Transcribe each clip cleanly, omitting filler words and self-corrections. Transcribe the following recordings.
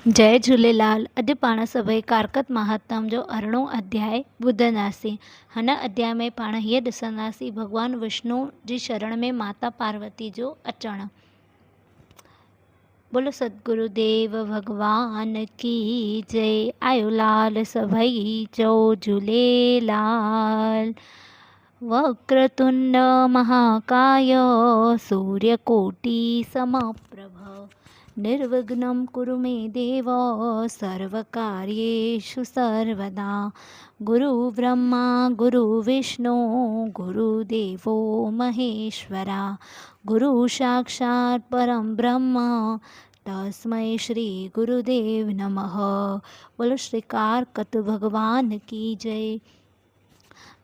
जय झूलेलाल। अॼु पाण सभई कारकत महात्म जो 18 अध्याय ॿुधंदासीं। हिन अध्याय में पाण हीअ ॾिसंदासीं भॻवानु विष्णु जी शरण में माता पार्वती जो अचणु। बोलो सतगुरुदेव भगवान की जय। आयो लाल सभई चओ झूलेलाल। वक्रतुंड महाकाय सूर्यकोटि समप्रभ निर्विघ्नं कुरु मे देव सर्वकार्येषु सर्वदा। गुरु ब्रह्मा गुरु विष्णु गुरुदेवो महेश्वरा गुरु साक्षात् परं ब्रह्म तस्मै श्री गुरुदेव नमः। बोलो श्री कारकत भगवान की जय।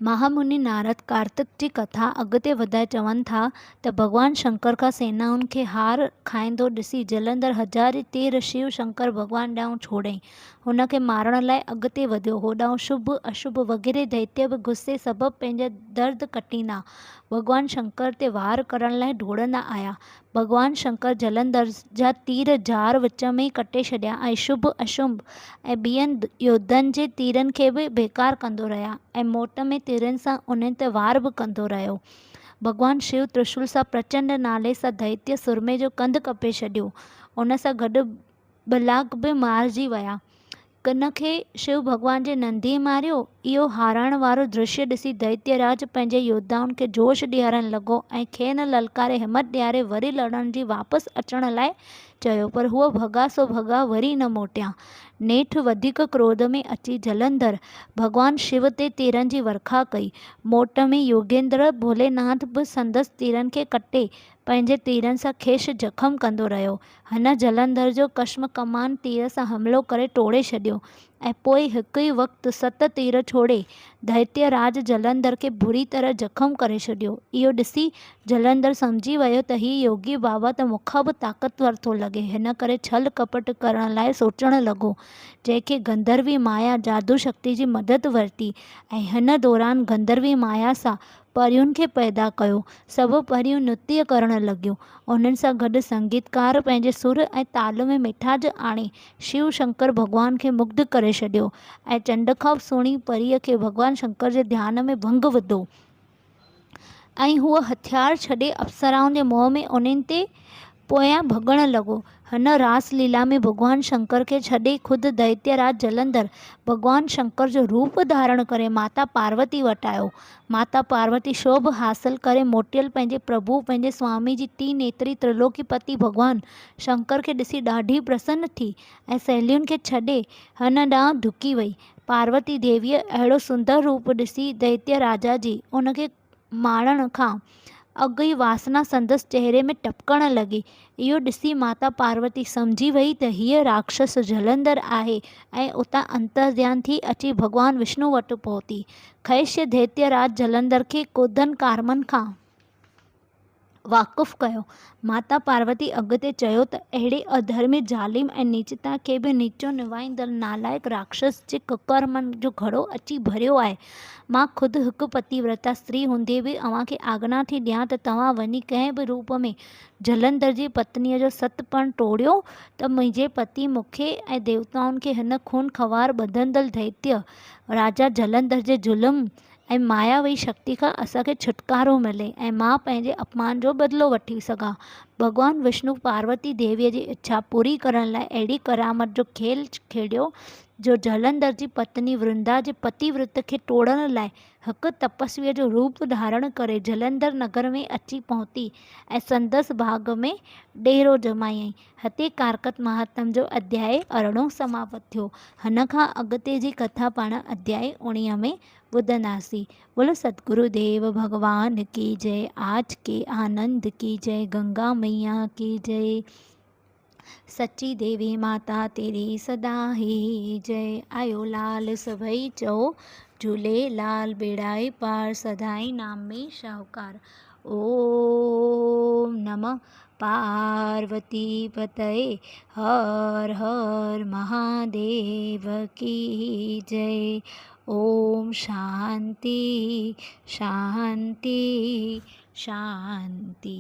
महामुनि नारद कार्तिक जी कथा अॻिते वधाए चवनि था त भॻवानु शंकर खां सेनाउनि खे हार खाईंदो ॾिसी जलंधर हज़ारे तीर शिव शंकर भॻवानु ॾांहुं छोड़ियईं। हुन खे मारण लाइ अॻिते वधियो। होॾां शुभ अशुभ वग़ैरह दैत्य बि गुस्से सबबि पंहिंजा दर्द कटींदा भॻवानु शंकर ते वार करण लाइ डोड़ंदा आया। भॻवानु शंकर जलंधर जा तीर जार विच में ई कटे छॾिया ऐं शुभ अशुभ ऐं ॿियनि योद्धनि जे तीरनि खे बि बेकार कंदो रहिया ऐं मोट में तीरनि सां उन्हनि ते वार बि कंदो रहियो। भॻवानु शिव त्रिशूल सां प्रचंड नाले सां दैत्य सुरमे जो कंधु कपे छॾियो। उन सां गॾु बलाक बि मारिजी विया। कन खे शिव भॻवान जे नंदी मारियो। इहो हाराइण वारो दृश्य ॾिसी दैत्यराज पंहिंजे योद्धाउनि खे जोश ॾियारणु लॻो ऐं खेनि ललकारे हिमत ॾियारे वरी लड़ण जी वापसि अचण लाइ चयो, पर हूअ भॻा सो भॻा वरी न मोटिया। नेठि वधीक क्रोध में अची जलंधर भॻवानु शिव ते तीरनि जी वर्खा कई। मोट में योगेंद्र भोलेनाथ बि संदसि तीरनि खे कटे पंहिंजे तीरनि सां खेसि जख़म कंदो रहियो। हिन जलंधर जो कश्म कमान तीर सां हमिलो करे टोड़े छॾियो ऐं पोइ हिकु ई वक़्तु 7 तीर छोड़े दैत्यराज जलंधर खे बुरी तरह जख़म करे छॾियो। इहो ॾिसी जलंधर सम्झी वियो त हीउ योगी बाबा त मूंखां बि ताक़तवर थो लॻे। हिन करे छल कपट करण लाइ सोचणु लॻो, जंहिंखे गंधर्वी माया जादू शक्ति जी मदद वरिती ऐं हिन दौरान गंधर्वी माया सां परियुनि खे पैदा कयो। सभु परियूं नृत्य करणु लॻियूं। उन्हनि सां गॾु संगीतकार पंहिंजे सुर ऐं ताल में मिठास आणे शिव शंकर भॻवान खे मुग्ध करे छॾियो ऐं चंड खां सुहिणी परीअ खे भॻवानु शंकर जे ध्यान में भंग विधो ऐं हूअ हथियार छॾे अप्सराउनि जे मोह में उन्हनि ते पोयां भॻणु लॻो। हिन रास लीला में भॻवानु शंकर खे छॾे ख़ुदि दैत्यराज जलंधर भॻवानु शंकर जो रूप धारण करे माता पार्वती वटि आयो। माता पार्वती शोभ हासिल करे मोटियल पंहिंजे प्रभु पंहिंजे स्वामी जी टी नेत्री त्रिलोकीपति भॻवानु शंकर खे ॾिसी ॾाढी प्रसन्न थी ऐं सहेलियुनि खे छॾे हिन ॾांहुं धुकी वई। पार्वती देवीअ अहिड़ो सुंदर रूप ॾिसी दैत्य राजा जी उनखे मारण खां अॻु ई वासना संदसि चहिरे में टपकणु लॻी। इहो ॾिसी माता पार्वती सम्झी वई त हीअ राक्षस जलंधर आहे ऐं उतां अंतर्ध्यान थी अची भॻवानु विष्णु वटि पहुती। ख़ैश्य दैत्यराज जलंधर खे कोदन कारमनि खां वाक़ुफ़ु कयो। माता पार्वती अॻिते चयो त अहिड़े अधर्मी ज़ालिम ऐं नीचता खे बि नीचो निवाईंदड़ नालायक राक्षस जे कुकर्मनि जो घड़ो अची भरियो आहे। मां ख़ुदि हिकु पतिव्रता स्त्री हूंदे बि अव्हां खे आज्ञा थी ॾियां त तव्हां वञी कंहिं बि रूप में जलंधर जी पत्नीअ जो सतपण टोड़ियो त मुंहिंजे पति मूंखे ऐं देवताउनि खे हिन खून खवार ॿधंदड़ दैत्य राजा जलंधर जे ज़ुल्म ऐं मायावी शक्ति खां असांखे छुटकारो मिले ऐं मां पंहिंजे अपमान जो बदिलो वठी सघां। भॻवानु विष्णु पार्वती देवीअ जी इच्छा पूरी करण लाइ अहिड़ी करामत जो खेल खेॾियो जो जलंधर जी पत्नी वृंदा जे पतिव्रत खे तोड़ण लाइ हिकु तपस्वीअ जो रूप धारण करे जलंधर नगर में अची पहुती ऐं संदसि बाग़ में डेरो जमायईं। हिते कारकत महात्म जो अध्याय 18 समाप्त थियो। हिन खां अॻिते जी कथा पाण अध्याय 19 में ॿुधंदासीं। बोलो सतगुरुदेव भगवान की जय। आज के आनंद की जय। गंगा मैया की जय। सच्ची देवी माता तेरी सदा ही जय। आयो लाल सभई चओ झूलेलाल। बेड़ाई पार सदाई नाम में शाहूकार। ओम नमः पार्वती पतये हर हर महादेव की जय। ओम शांति शांति शांति।